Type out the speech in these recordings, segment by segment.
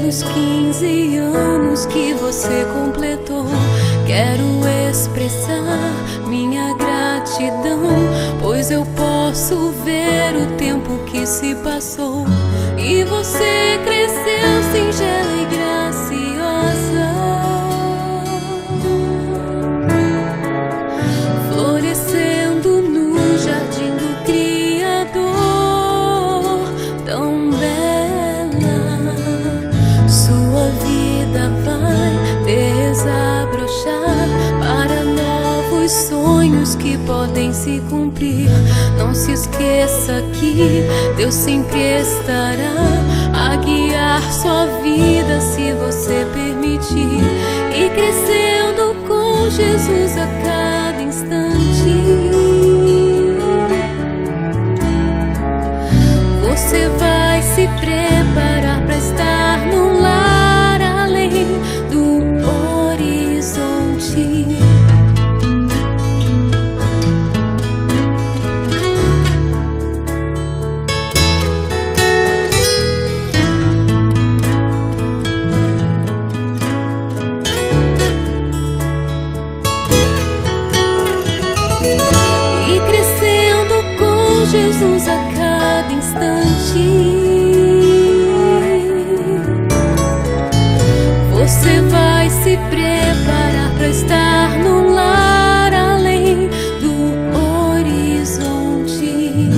Pelos 15 anos que você completou, quero expressar minha gratidão, pois eu posso ver o tempo que se passou e você cresceu singela e graciosa, florescendo no jardim do Criador, tão bela. Sua vida vai desabrochar para novos sonhos que podem se cumprir. Não se esqueça que Deus sempre estará a guiar sua vida se você permitir, e crescendo com Jesus a cada instante. Você vai se preparar para estar num lar além do horizonte. E crescendo com Jesus a cada instante. Você vai se preparar para estar num lar além do horizonte.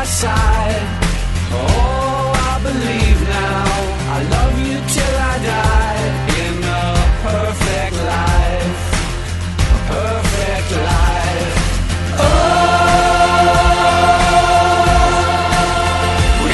Side. Oh, I believe now. I love you till I die. In a perfect life, a perfect life. Oh, we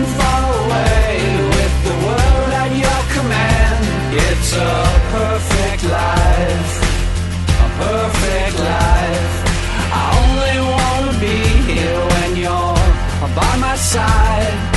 and far away with the world at your command. It's a perfect life, a perfect life. I only wanna be here when you're by my side.